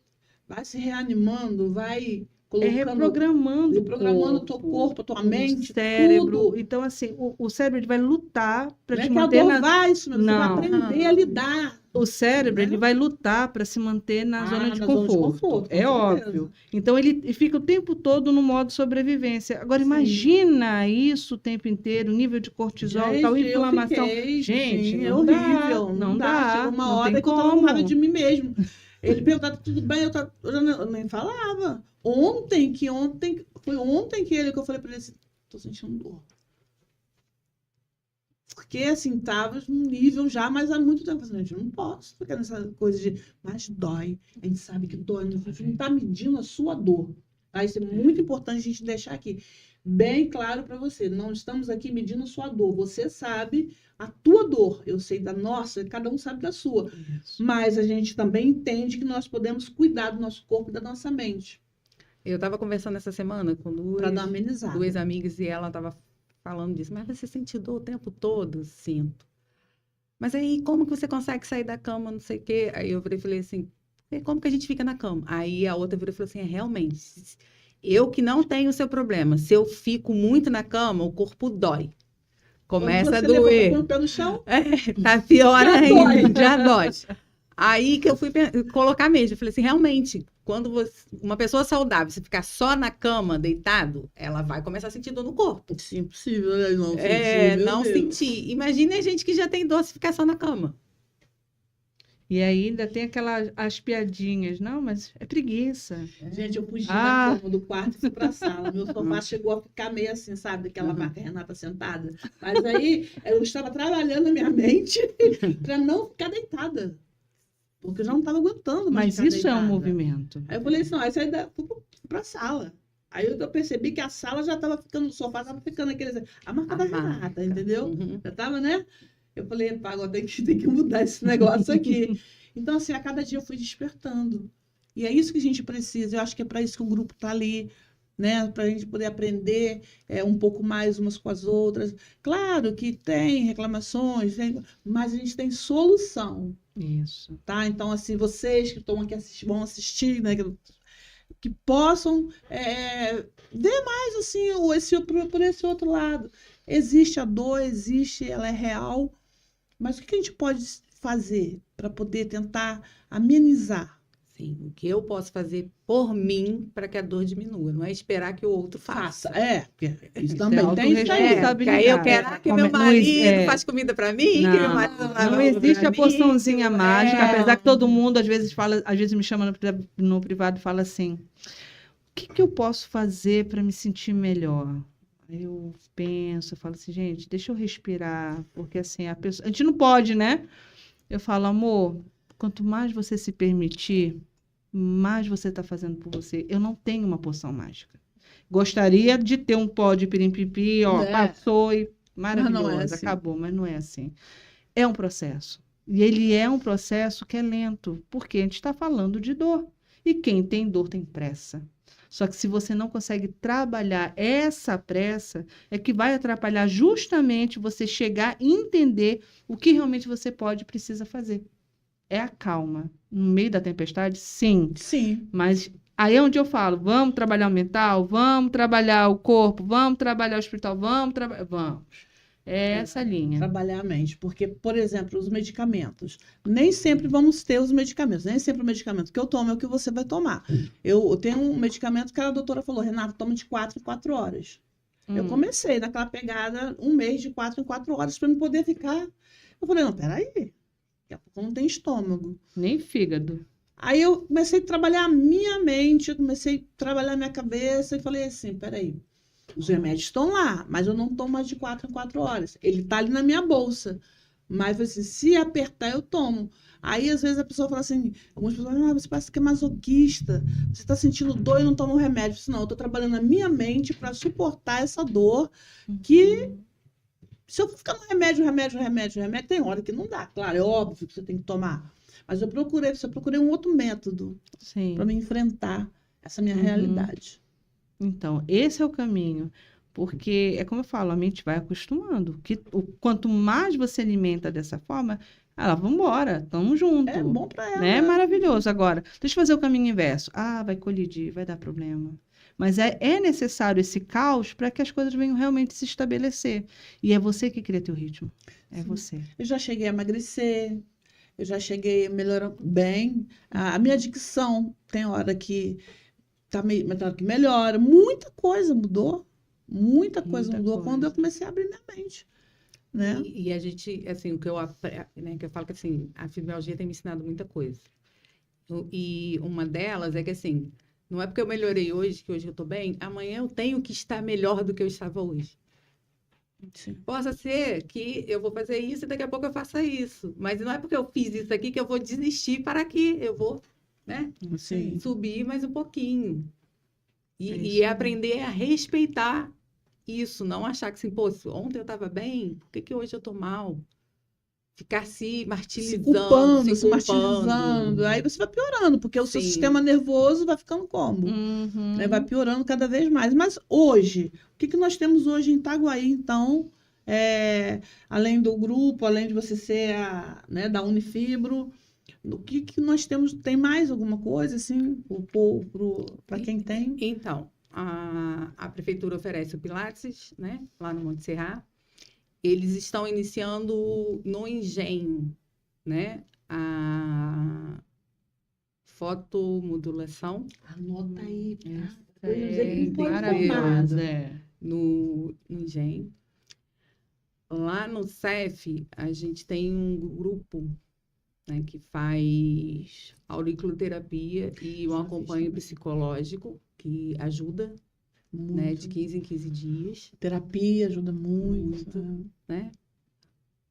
se reanimando, vai colocando, reprogramando o teu corpo, a tua mente, o cérebro. tudo. Então, assim, o cérebro ele vai lutar para Não te é que a manter dor vai sumir, você vai Não. aprender a lidar. O cérebro, Né? ele vai lutar para se manter na zona de na conforto. zona de conforto, É com óbvio. certeza. Então, ele fica o tempo todo no modo sobrevivência. Agora, Sim. imagina isso o tempo inteiro, nível de cortisol, Gente, tal, eu inflamação. fiquei, Gente, sim, é não horrível. dá, não dá. Chegou uma não hora tem que eu tava com como. raiva de mim mesmo. Ele perguntava, tudo bem? Eu nem falava. Foi ontem que eu falei pra ele assim, tô sentindo dor. Porque, assim, tava num nível já, mas há muito tempo. Assim, gente, eu não posso ficar nessa coisa de, mas dói. A gente sabe que dói, a gente não tá medindo a sua dor. Tá? Isso é muito importante a gente deixar aqui bem claro para você. Não estamos aqui medindo a sua dor. Você sabe a tua dor. Eu sei da nossa, cada um sabe da sua. Isso. Mas a gente também entende que nós podemos cuidar do nosso corpo e da nossa mente. Eu estava conversando essa semana com Para dar uma amenizada. 2 amigas e ela estava falando disso. Mas você sente dor o tempo todo? Sinto. Mas aí, como que você consegue sair da cama, não sei o quê? Aí eu virei e falei assim, como que a gente fica na cama? Aí a outra virou e falou assim, realmente, eu que não tenho o seu problema, se eu fico muito na cama, o corpo dói. Começa a doer. Quando você levanta o pé no chão, Tá pior Já ainda, dói. já dói. Aí que eu fui colocar mesmo. Eu falei assim, realmente, quando uma pessoa saudável, se ficar só na cama, deitado, ela vai começar a sentir dor no corpo. Sim, impossível, né? Não sentir, meu Não Deus. sentir. Imagine a gente que já tem dor se ficar só na cama. E aí ainda tem as piadinhas. Não, mas é preguiça. Gente, eu fugi Ah. da cama do quarto e fui pra sala. Meu sofá chegou a ficar meio assim, sabe? Daquela marca Renata sentada. Mas aí eu estava trabalhando na minha mente para não ficar deitada. Porque eu já não estava aguentando mais Mas ficar isso é um deitada. movimento. Aí eu falei assim, aí saí fui pra sala. Aí eu percebi que a sala já estava ficando, o sofá estava ficando a marca da Renata, entendeu? Uhum. Já estava, né? Eu falei, pá, agora tem que mudar esse negócio aqui. Então, assim, a cada dia eu fui despertando. E é isso que a gente precisa. Eu acho que é para isso que o grupo está ali, né? Para a gente poder aprender um pouco mais umas com as outras. Claro que tem reclamações, mas a gente tem solução, Isso. tá? Então, assim, vocês que estão aqui vão assistir, né? Que possam ver mais assim por esse outro lado. Existe a dor, ela é real, mas o que a gente pode fazer para poder tentar amenizar? Sim, o que eu posso fazer por mim para que a dor diminua, não é esperar que o outro faça. Porque isso também tem isso aí. Porque aí eu quero que meu marido faz comida para mim, que meu marido não existe a porçãozinha mágica, apesar que todo mundo às vezes me chama no privado e fala assim: o que eu posso fazer para me sentir melhor? Eu penso, eu falo assim, gente, deixa eu respirar, porque assim, a gente não pode, né? Eu falo, amor, quanto mais você se permitir, mais você está fazendo por você. Eu não tenho uma poção mágica. Gostaria de ter um pó de pirimpipi, passou e maravilhoso, acabou, mas não é assim. É um processo. E ele é um processo que é lento, porque a gente está falando de dor. E quem tem dor tem pressa. Só que se você não consegue trabalhar essa pressa, é que vai atrapalhar justamente você chegar e entender o que realmente você pode e precisa fazer. É a calma. No meio da tempestade, sim. Sim. Mas aí é onde eu falo, vamos trabalhar o mental, vamos trabalhar o corpo, vamos trabalhar o espiritual, vamos. É essa linha. Trabalhar a mente. Porque, por exemplo, os medicamentos. Nem sempre vamos ter os medicamentos. Nem sempre o medicamento que eu tomo é o que você vai tomar. Eu tenho um medicamento que a doutora falou, Renata, toma de 4 em 4 horas. Eu comecei naquela pegada 1 mês de 4 em 4 horas para eu poder ficar. Eu falei, não, peraí. Daqui a pouco não tem estômago. Nem fígado. Aí eu comecei a trabalhar a minha mente, eu comecei a trabalhar a minha cabeça e falei assim, peraí. Os remédios estão lá, mas eu não tomo mais de 4 em 4 horas. Ele está ali na minha bolsa. Mas, assim, se apertar, eu tomo. Aí, às vezes, a pessoa fala assim, algumas pessoas falam, você parece que é masoquista. Você está sentindo dor e não toma o remédio. Eu disse, não, eu estou trabalhando a minha mente para suportar essa dor que... Se eu ficar no remédio, tem hora que não dá. Claro, é óbvio que você tem que tomar. Mas eu procurei um outro método para me enfrentar essa minha realidade. Então, esse é o caminho. Porque, é como eu falo, a mente vai acostumando. Quanto mais você alimenta dessa forma, vamos embora, estamos juntos. É bom para ela. Né? Maravilhoso. Agora, deixa eu fazer o caminho inverso. Vai colidir, vai dar problema. Mas é necessário esse caos para que as coisas venham realmente se estabelecer. E é você que cria teu ritmo. É você. Eu já cheguei a emagrecer, eu já cheguei a melhorar bem. A minha dicção tem hora que que melhora. Muita coisa mudou. Muita coisa mudou quando eu comecei a abrir minha mente. Né? E a gente, assim, o que eu aprendo, né, que eu falo que assim, a fibromialgia tem me ensinado muita coisa. E uma delas é que assim, não é porque eu melhorei hoje, que hoje eu estou bem, amanhã eu tenho que estar melhor do que eu estava hoje. Sim. Possa ser que eu vou fazer isso e daqui a pouco eu faça isso. Mas não é porque eu fiz isso aqui que eu vou desistir para que eu vou, né? Sim. Subir mais um pouquinho. E aprender a respeitar isso, não achar que assim, pô, ontem eu estava bem, por que hoje eu estou mal? Ficar se martirizando, se martirizando. Aí você vai piorando, porque o seu sistema nervoso vai ficando como? Né? Vai piorando cada vez mais. Mas hoje, o que nós temos hoje em Itaguaí, então, além do grupo, além de você ser da Unifibro, o que nós temos? Tem mais alguma coisa, assim, para quem tem? Então, a prefeitura oferece o Pilates, né, lá no Monte Serra. Eles estão iniciando no Engenho, né, a fotomodulação Anota aí. É, Bem maravilhoso, informada. no GEM. Lá no CEF, a gente tem um grupo, né, que faz auriculoterapia e um acompanho psicológico que ajuda, né, de 15 em 15 dias, Terapia ajuda muito. Muito. né?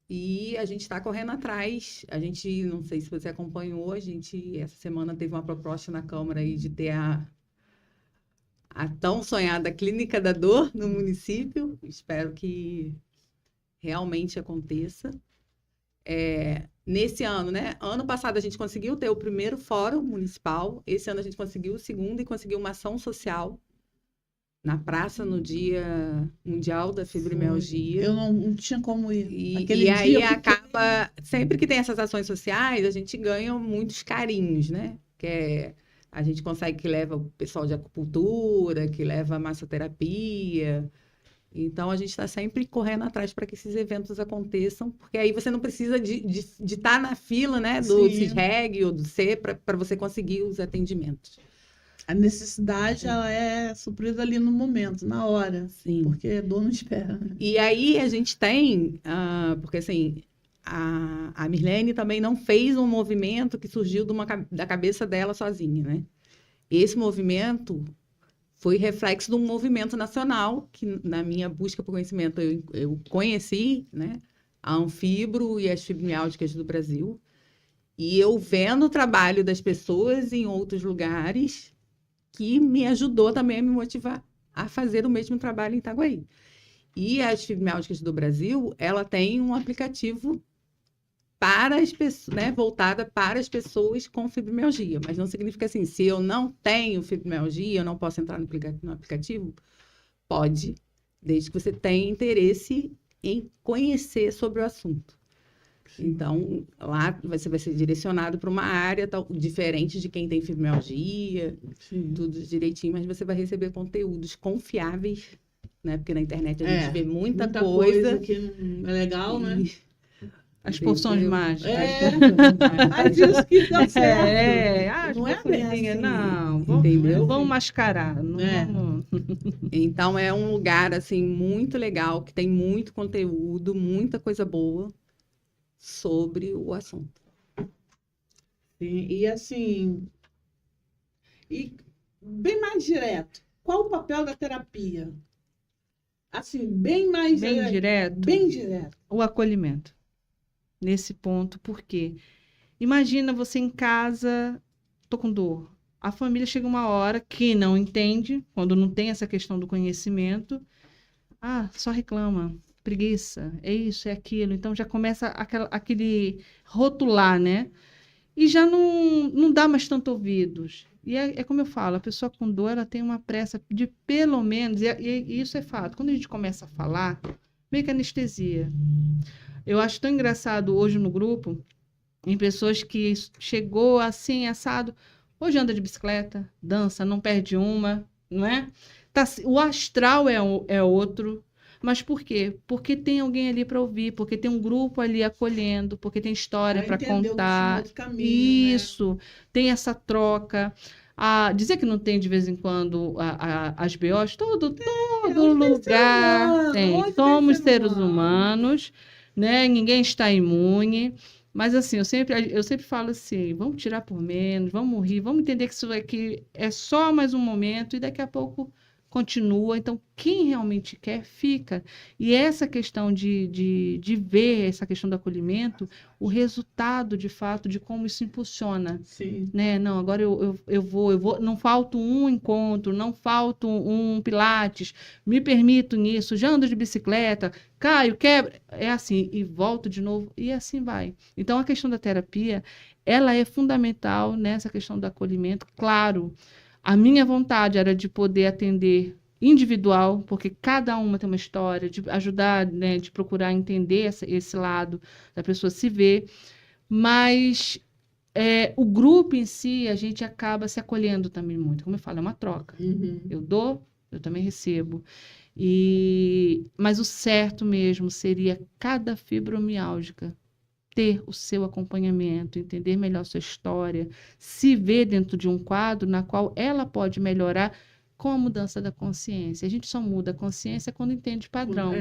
E a gente está correndo atrás. A gente, não sei se você acompanhou, a gente essa semana teve uma proposta na Câmara aí de ter a tão sonhada Clínica da Dor no município. Espero que realmente aconteça. Nesse ano, né? Ano passado a gente conseguiu ter o primeiro fórum municipal. Esse ano a gente conseguiu o segundo e conseguiu uma ação social na praça no Dia Mundial da Fibromialgia. Eu não tinha como ir. E aí acaba, sempre que tem essas ações sociais, a gente ganha muitos carinhos, né? A gente consegue que leva o pessoal de acupuntura, que leva massoterapia. Então, a gente está sempre correndo atrás para que esses eventos aconteçam, porque aí você não precisa de estar na fila, né, do Sim. CISREG ou do C para você conseguir os atendimentos. A necessidade, ela é suprida ali no momento, na hora. Sim. Porque a dor não espera. Né? E aí a gente tem, porque assim, a Mirlene também não fez um movimento que surgiu da cabeça dela sozinha, né? Esse movimento foi reflexo de um movimento nacional, que na minha busca por conhecimento eu conheci, né? A Anfibro e as fibromialgicas do Brasil. E eu vendo o trabalho das pessoas em outros lugares, que me ajudou também a me motivar a fazer o mesmo trabalho em Itaguaí. E as fibromialgicas do Brasil, ela tem um aplicativo para as pessoas, né, voltada para as pessoas com fibromialgia. Mas não significa assim, se eu não tenho fibromialgia, eu não posso entrar no aplicativo? Pode, desde que você tenha interesse em conhecer sobre o assunto. Então, lá você vai ser direcionado para uma área diferente de quem tem fibromialgia, tudo direitinho, mas você vai receber conteúdos confiáveis, né? Porque na internet a gente vê muita coisa que não é legal, né? As poções mágicas. Mas isso que deu certo. Não é bem assim. Não. Entendeu? Vamos mascarar. Não vamos... Então, é um lugar, assim, muito legal, que tem muito conteúdo, muita coisa boa sobre o assunto. Sim, e assim, bem mais direto, qual o papel da terapia? Assim, bem mais direto. Bem direto. O acolhimento. Nesse ponto, porque imagina você em casa, tô com dor. A família chega uma hora que não entende, quando não tem essa questão do conhecimento, só reclama. Preguiça, é isso, é aquilo. Então já começa aquele rotular, né? E já não dá mais tanto ouvidos. E é como eu falo, a pessoa com dor, ela tem uma pressa de pelo menos, e isso é fato, quando a gente começa a falar, meio que anestesia. Eu acho tão engraçado hoje no grupo, em pessoas que chegou assim, assado, hoje anda de bicicleta, dança, não perde uma, não é? O astral é outro. Mas por quê? Porque tem alguém ali para ouvir, porque tem um grupo ali acolhendo, porque tem história para contar. Caminho, isso, né? Tem essa troca. Dizer que não tem de vez em quando as BOs, todo lugar tem. Somos seres humanos, né? Ninguém está imune. Mas assim, eu sempre falo assim, vamos tirar por menos, vamos rir, vamos entender que isso aqui é só mais um momento e daqui a pouco continua. Então, quem realmente quer, fica. E essa questão de ver essa questão do acolhimento, o resultado, de fato, de como isso impulsiona. Sim. Né? Não, agora eu vou, não falta um encontro, não falta um pilates, me permito nisso, já ando de bicicleta, caio, quebro, é assim, e volto de novo, e assim vai. Então, a questão da terapia, ela é fundamental nessa questão do acolhimento, claro. A minha vontade era de poder atender individual, porque cada uma tem uma história, de ajudar, né, de procurar entender esse lado da pessoa se ver, mas o grupo em si, a gente acaba se acolhendo também muito. Como eu falo, é uma troca. Uhum. Eu dou, eu também recebo. Mas o certo mesmo seria cada fibromialgica ter o seu acompanhamento, entender melhor sua história, se ver dentro de um quadro na qual ela pode melhorar com a mudança da consciência. A gente só muda a consciência quando entende padrão.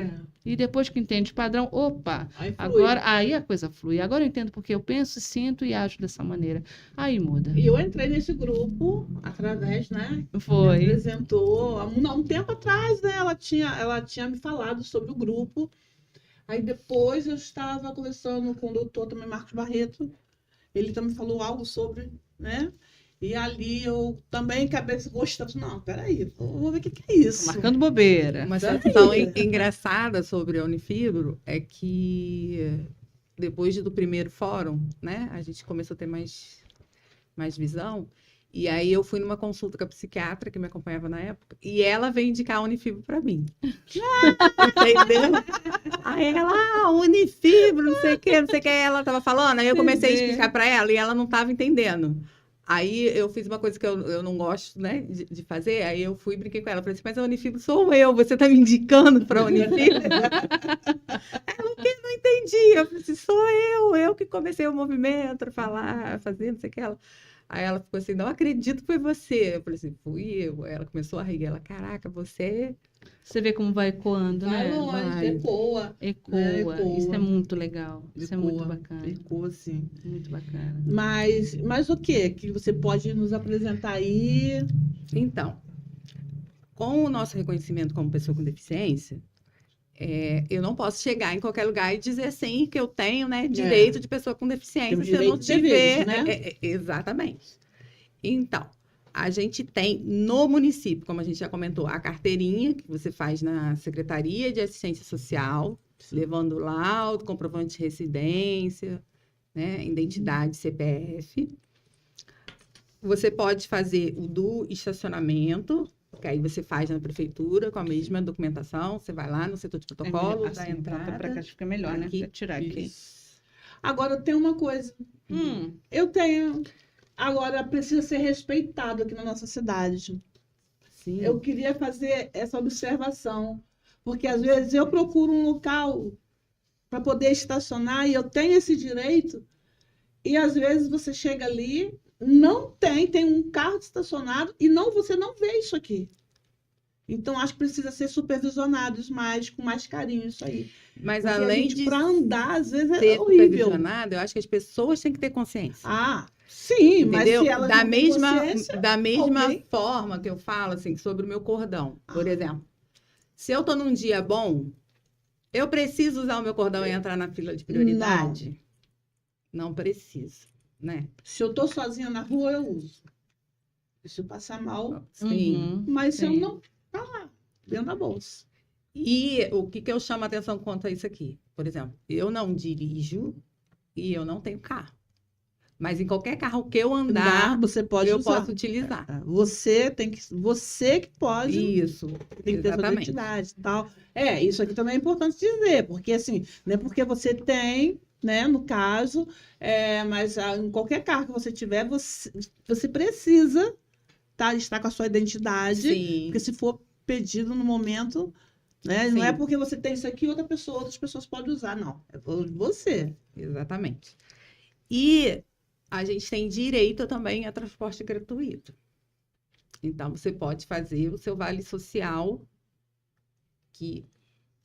E depois que entende padrão, opa, Aí flui. agora aí a coisa flui. Agora eu entendo porque eu penso, sinto e ajo dessa maneira. Aí muda. E eu entrei nesse grupo através, né? Me Foi. apresentou há um tempo atrás, né? Ela tinha me falado sobre o grupo. Aí depois eu estava conversando com o doutor também, Marcos Barreto. Ele também falou algo sobre, né? E ali eu também acabei gostando. Não, peraí, vou ver o que é isso. Marcando bobeira. Uma Peraí. situação engraçada sobre a Unifibro é que depois do primeiro fórum, né, a gente começou a ter mais visão. E aí eu fui numa consulta com a psiquiatra que me acompanhava na época, e ela veio indicar a Unifibro para mim. Entendeu? Aí ela, Unifibro, não sei o que, ela estava falando, aí eu comecei a explicar para ela e ela não estava entendendo. Aí eu fiz uma coisa que eu não gosto, né, de fazer, aí eu fui e brinquei com ela, falei assim, mas a Unifibro sou eu, você tá me indicando para a Unifibro? Ela, que não entendi, eu falei assim, sou eu que comecei o movimento, a falar, fazer, não sei o que, ela... Aí ela ficou assim, não acredito que foi você. Eu falei assim, fui eu. Aí ela começou a rir, ela, caraca, você... Você vê como vai ecoando, Vai né? longe, ecoa. Ecoa. Ecoa. Isso é muito legal. Isso é muito Ecoa, bacana. Ecoa, sim. Muito bacana. Mas o que você pode nos apresentar aí? Então, com o nosso reconhecimento como pessoa com deficiência, eu não posso chegar em qualquer lugar e dizer assim que eu tenho, né, direito de pessoa com deficiência Temos se eu não direitos e deveres, tiver... né? Exatamente. Então, a gente tem no município, como a gente já comentou, a carteirinha que você faz na Secretaria de Assistência Social, levando laudo, comprovante de residência, né, identidade, CPF. Você pode fazer o do estacionamento, que aí você faz na prefeitura com a mesma documentação. Você vai lá no setor de protocolo, da entrada. Para cá fica melhor, né? Aqui. Pra tirar aqui. Agora, tem uma coisa. Eu tenho... Agora, precisa ser respeitado aqui na nossa cidade. Sim. Eu queria fazer essa observação. Porque, às vezes, eu procuro um local para poder estacionar e eu tenho esse direito. E, às vezes, você chega ali, não tem um carro estacionado e você não vê isso aqui. Então, acho que precisa ser supervisionados mais, com mais carinho isso aí. Mas Porque além de para andar, às vezes, é ser horrível. supervisionado, eu acho que as pessoas têm que ter consciência. Ah, sim, mas Entendeu? se elas Da não têm mesma consciência, alguém... forma que eu falo assim sobre o meu cordão, por exemplo. Se eu tô num dia bom, eu preciso usar o meu cordão e entrar na fila de prioridade? Não preciso, né? Se eu tô sozinha na rua, eu uso. Se eu passar mal, Sim. mas se eu sim. não, tá lá, dentro da bolsa. E o que eu chamo a atenção quanto a isso aqui? Por exemplo, eu não dirijo e eu não tenho carro. Mas em qualquer carro que eu andar, Você pode eu usar. posso utilizar. Você que pode. Isso, Tem que ter sua exatamente. identidade e tal. Isso aqui também é importante dizer, porque assim, não é porque você tem, né, no caso, mas em qualquer carro que você tiver, você precisa estar com a sua identidade, Sim. porque se for pedido no momento, né, não Sim. é porque você tem isso aqui, outras pessoas podem usar, não. É você. Exatamente. E a gente tem direito também a transporte gratuito. Então, você pode fazer o seu vale social, que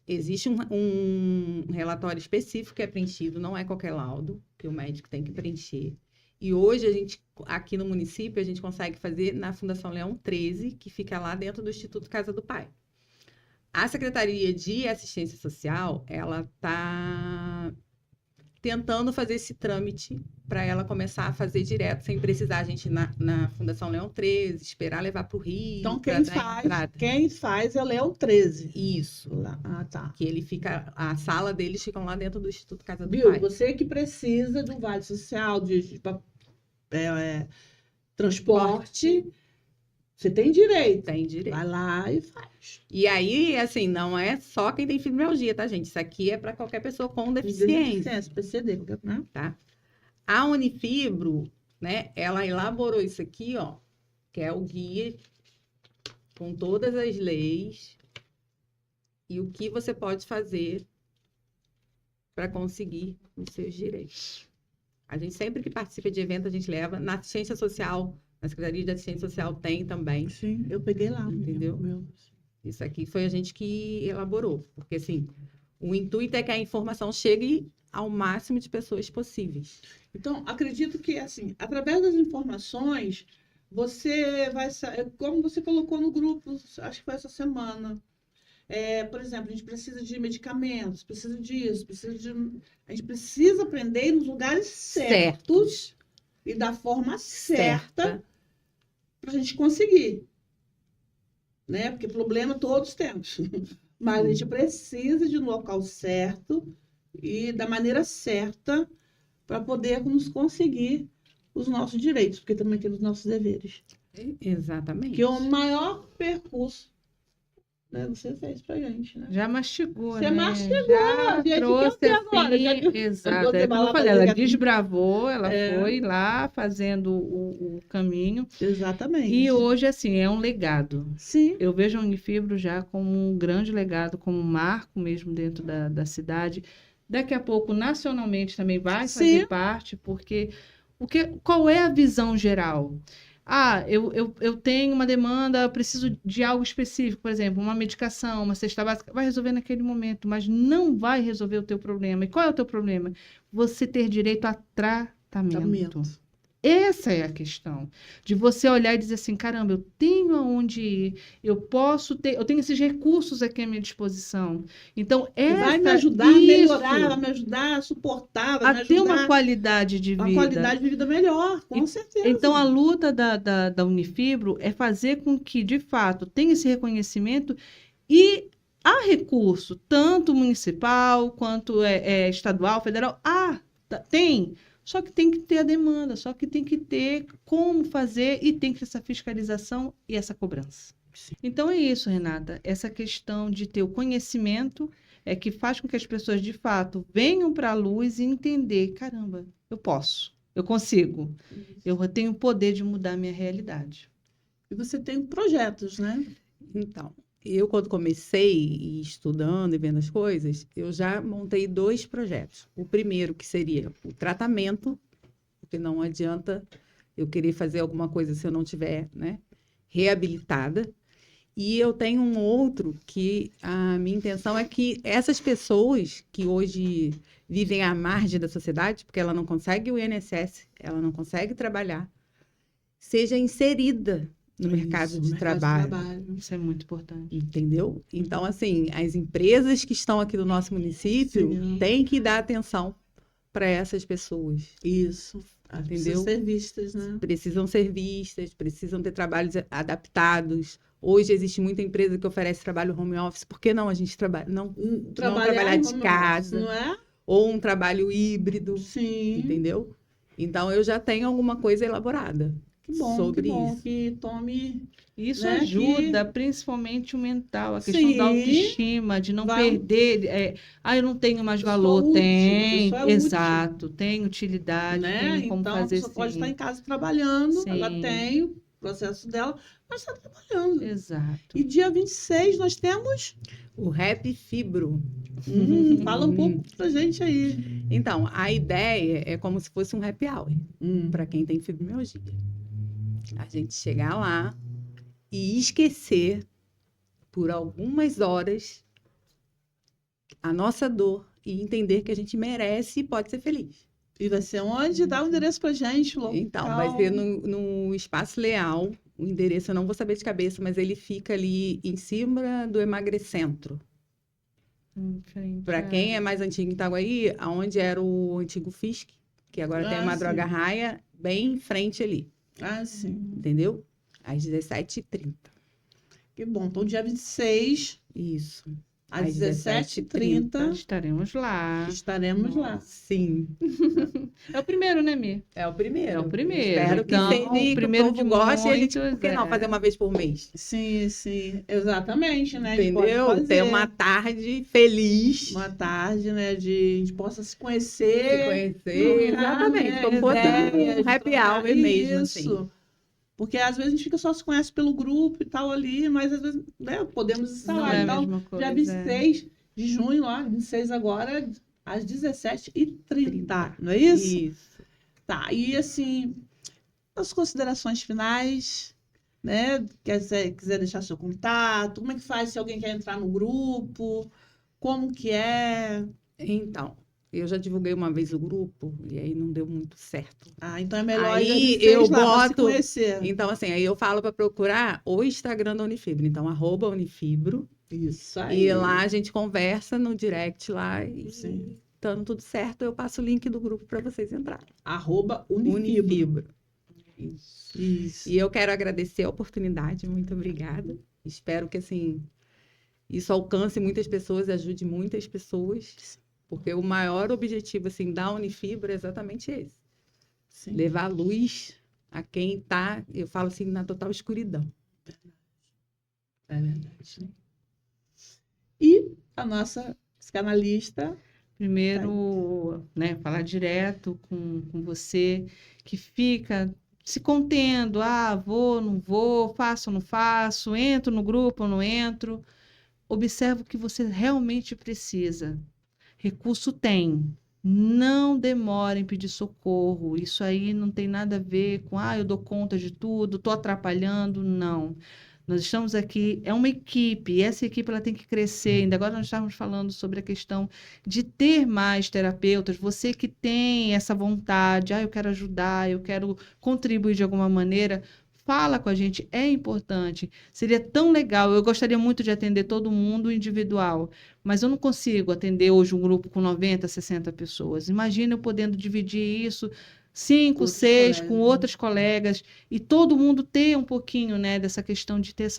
existe um relatório específico que é preenchido, não é qualquer laudo, que o médico tem que preencher. E hoje, aqui no município, a gente consegue fazer na Fundação Leão 13, que fica lá dentro do Instituto Casa do Pai. A Secretaria de Assistência Social, ela está tentando fazer esse trâmite para ela começar a fazer direto, sem precisar a gente ir na Fundação Leão 13, esperar levar para o Rio. Então, pra dar entrada. quem faz é o Leão 13. Isso. Ah, tá. Que ele fica, a sala deles ficam lá dentro do Instituto Casa do Bill, Pai. você que precisa de um vale social, de transporte, você tem direito. Tem direito. Vai lá e faz. E aí, assim, não é só quem tem fibromialgia, tá, gente? Isso aqui é para qualquer pessoa com deficiência. PCD, né? Tá? A Unifibro, né, ela elaborou isso aqui, ó, que é o guia com todas as leis e o que você pode fazer para conseguir os seus direitos. A gente sempre que participa de evento, a gente leva. Na assistência social, na Secretaria de Assistência Social tem também. Sim, eu peguei lá. Entendeu? Isso aqui foi a gente que elaborou. Porque, assim, o intuito é que a informação chegue ao máximo de pessoas possíveis. Então, acredito que, assim, através das informações, você vai... Como você colocou no grupo, acho que foi essa semana. Por exemplo, a gente precisa de medicamentos, precisa disso, a gente precisa aprender nos lugares certos e da forma certa para a gente conseguir. Né? Porque problema todos temos. Mas a gente precisa de um local certo e da maneira certa para podermos conseguir os nossos direitos, porque também temos os nossos deveres. Exatamente. Que é o maior percurso, né? Você fez pra gente, né? Já mastigou, Você né? mastigou, Já gente, trouxe que eu tenho agora? assim, exato. É como eu falei, ela desbravou, ela foi lá fazendo o caminho. Exatamente. E hoje, assim, é um legado. Sim. Eu vejo a Unifibro já como um grande legado, como um marco mesmo dentro da cidade. Daqui a pouco, nacionalmente, também vai fazer parte, porque qual é a visão geral? Eu tenho uma demanda, eu preciso de algo específico, por exemplo, uma medicação, uma cesta básica, vai resolver naquele momento, mas não vai resolver o teu problema. E qual é o teu problema? Você ter direito a tratamento. Essa é a questão, de você olhar e dizer assim, caramba, eu tenho aonde ir, eu tenho esses recursos aqui à minha disposição. Então, vai me ajudar a melhorar, vai me ajudar a suportar, vai me ajudar ter uma qualidade de vida. Uma qualidade de vida melhor, com certeza. Então, a luta da Unifibro é fazer com que, de fato, tenha esse reconhecimento e há recurso, tanto municipal quanto estadual, federal, tem. Só que tem que ter a demanda, só que tem que ter como fazer e tem que ter essa fiscalização e essa cobrança. Sim. Então é isso, Renata. Essa questão de ter o conhecimento é que faz com que as pessoas, de fato, venham para a luz e entender, caramba, eu posso, eu consigo, eu tenho o poder de mudar a minha realidade. E você tem projetos, né? Então, eu, quando comecei estudando e vendo as coisas, eu já montei 2 projetos. O primeiro, que seria o tratamento, porque não adianta eu querer fazer alguma coisa se eu não estiver, né, reabilitada. E eu tenho um outro que a minha intenção é que essas pessoas que hoje vivem à margem da sociedade, porque ela não consegue o INSS, ela não consegue trabalhar, seja inserida no mercado de trabalho. Isso é muito importante. Entendeu? Então, assim, as empresas que estão aqui no nosso município têm que dar atenção para essas pessoas. Isso. Entendeu? Precisam ser vistas, né? Precisam ser vistas, precisam ter trabalhos adaptados. Hoje existe muita empresa que oferece trabalho home office. Por que não a gente não trabalhar de casa? Office, não é? Ou um trabalho híbrido. Sim. Entendeu? Então, eu já tenho alguma coisa elaborada. Que bom, sobre isso. Que tome... Isso, né, ajuda, principalmente o mental, a questão da autoestima, de não perder. Eu não tenho mais valor. Útil, tem, exato, útil. Tem utilidade, né? tem como então, fazer a pessoa pode estar em casa trabalhando, ela tem o processo dela, mas está trabalhando. Exato. E dia 26 nós temos... o Rap Fibro. Fala um pouco pra gente aí. Então, a ideia é como se fosse um happy hour para quem tem fibromialgia. A gente chegar lá e esquecer por algumas horas a nossa dor e entender que a gente merece e pode ser feliz. E vai ser onde? Dá o endereço pra gente, local. Então, vai ser no Espaço Leal. O endereço eu não vou saber de cabeça, mas ele fica ali em cima do Emagrecentro. Para quem é mais antigo em Itaguaí, onde era o antigo Fisk, que agora tem uma droga raia, bem em frente ali. Sim. Entendeu? Às 17h30. Que bom. Então, dia 26. Isso. Às 17h30. Estaremos lá. Estaremos lá. Sim. É o primeiro, né, Mi? É o primeiro. É o primeiro. Espero que o primeiro de goste e a gente, por que não, fazer uma vez por mês? Sim. Exatamente, né? Entendeu? Ter uma tarde feliz. Uma tarde, né? A gente possa se conhecer. Exatamente. Né? Como fosse um happy hour mesmo, assim. Porque às vezes a gente só se conhece pelo grupo e tal ali, mas às vezes, né, podemos estar lá. Então, dia 26 de junho, lá, 26 agora, às 17h30, não é isso? Isso. Tá, e assim, as considerações finais, né? Quiser deixar seu contato, como é que faz se alguém quer entrar no grupo? Como que é? Então, eu já divulguei uma vez o grupo e aí não deu muito certo. Ah, então é melhor ir Aí de vez eu lá para se boto. conhecer. Então, assim, aí eu falo para procurar o Instagram da Unifibro. Então, @Unifibro. Isso aí. E lá a gente conversa no direct lá e Sim. estando tudo certo, eu passo o link do grupo para vocês entrarem. @Unifibro. Isso. Isso. E eu quero agradecer a oportunidade, muito obrigada. Espero que assim isso alcance muitas pessoas, ajude muitas pessoas, porque o maior objetivo assim da Unifibro é exatamente esse. Sim. Levar luz a quem está, eu falo assim, na total escuridão. É verdade. E a nossa psicanalista. Primeiro, né, falar direto com você, que fica se contendo, vou, não vou, faço, não faço, entro no grupo ou não entro. Observa o que você realmente precisa. Recurso tem. Não demore em pedir socorro. Isso aí não tem nada a ver com, eu dou conta de tudo, estou atrapalhando. Não. Nós estamos aqui, é uma equipe, e essa equipe ela tem que crescer. Ainda agora nós estávamos falando sobre a questão de ter mais terapeutas. Você que tem essa vontade, eu quero ajudar, eu quero contribuir de alguma maneira, fala com a gente, é importante. Seria tão legal, eu gostaria muito de atender todo mundo individual, mas eu não consigo atender hoje um grupo com 90, 60 pessoas. Imagina eu podendo dividir isso 5, Outros 6 colegas, com né? outros colegas e todo mundo ter um pouquinho, né, dessa questão de ter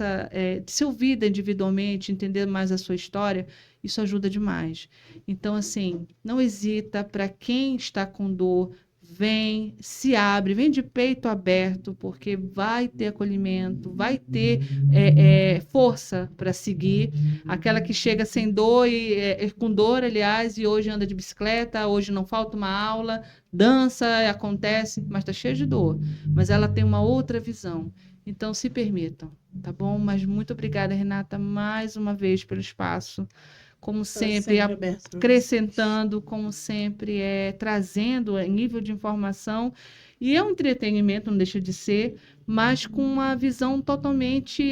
de ser ouvida individualmente, entender mais a sua história, isso ajuda demais. Então, assim, não hesita, para quem está com dor, vem, se abre, vem de peito aberto, porque vai ter acolhimento, vai ter força para seguir. Aquela que chega sem dor com dor, aliás, e hoje anda de bicicleta, hoje não falta uma aula, dança, acontece, mas está cheia de dor. Mas ela tem uma outra visão. Então, se permitam, tá bom? Mas muito obrigada, Renata, mais uma vez pelo espaço. Como sempre, aberto pra acrescentando, como sempre, trazendo nível de informação. E é um entretenimento, não deixa de ser, mas com uma visão totalmente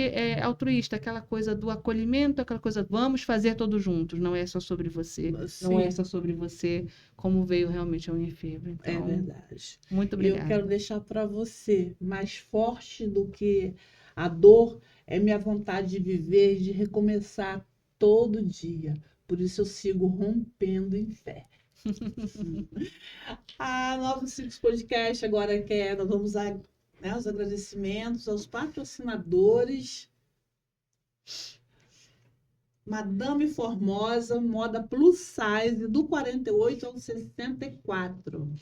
altruísta, aquela coisa do acolhimento, aquela coisa, vamos fazer todos juntos, não é só sobre você, não é Sim. só sobre você, como veio realmente a Unifibro. É Então, verdade. muito E eu obrigada. quero deixar para você, mais forte do que a dor é minha vontade de viver, de recomeçar todo dia. Por isso eu sigo rompendo em fé. Novo Ciclos Podcast agora nós vamos a, né, os agradecimentos aos patrocinadores. Madame Formosa, moda plus size, do 48 ao 64.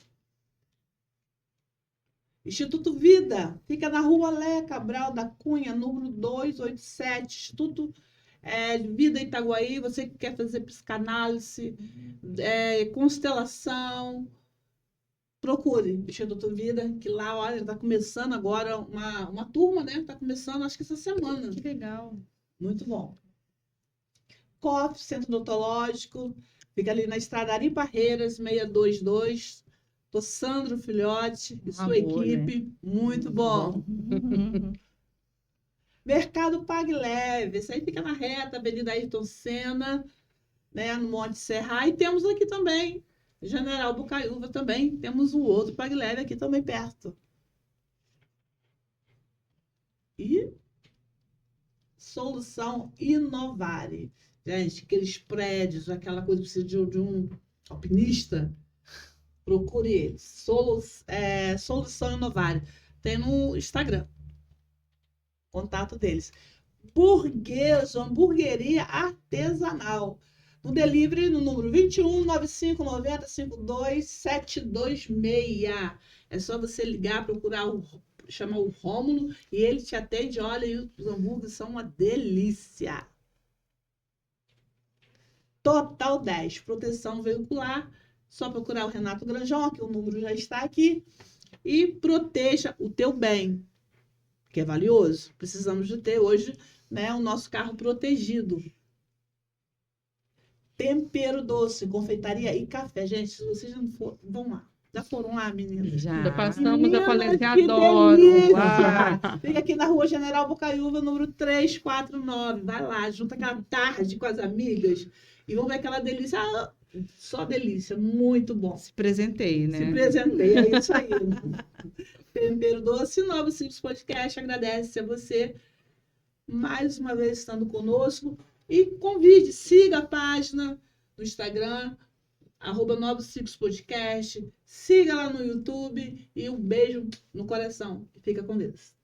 Instituto Vida, fica na rua Léa Cabral da Cunha, número 287, Instituto Vida Itaguaí. Você que quer fazer psicanálise, constelação, procure Instituto Vida, que lá, olha, está começando agora uma turma, né? Está começando, acho que essa semana. Que legal. Muito bom. COF, Centro Odontológico, fica ali na Estrada Ari Barreiras, 622. Tô Sandro Filhote e sua Amor, equipe. né? Muito bom. Mercado Pague Leve. Esse aí fica na reta, Avenida Ayrton Senna, né, no Monte Serra. E temos aqui também, General Bocaiúva também. Temos um outro Pague Leve aqui também perto. E Solução Inovare. Gente, aqueles prédios, aquela coisa que precisa de um alpinista, procure eles. Solução Inovare. Tem no Instagram. Contato deles. Burgueso, hamburgueria artesanal. No delivery, no número 21 95 90 52 726. É só você ligar, procurar chamar o Rômulo e ele te atende. Olha, e os hambúrgueres são uma delícia. Total 10, proteção veicular. Só procurar o Renato Granjão, que o número já está aqui. E proteja o teu bem, que é valioso. Precisamos de ter hoje, né, o nosso carro protegido. Tempero Doce, confeitaria e café. Gente, se vocês não foram, vão lá. Já foram lá, meninas? Já. Ainda passamos, eu falei assim, Meninas, que adoro. delícia! Ah, Fica aqui na Rua General Bocaiúva, número 349. Vai lá, junta aquela tarde com as amigas e vão ver aquela delícia. Ah, só delícia, muito bom. se presentei, né? Se presentei, é isso aí. Tempero Doce, Novo Simples Podcast agradece a você mais uma vez estando conosco e convide, siga a página no Instagram, @NovosCiclosPodcast, siga lá no YouTube e um beijo no coração. Fica com Deus.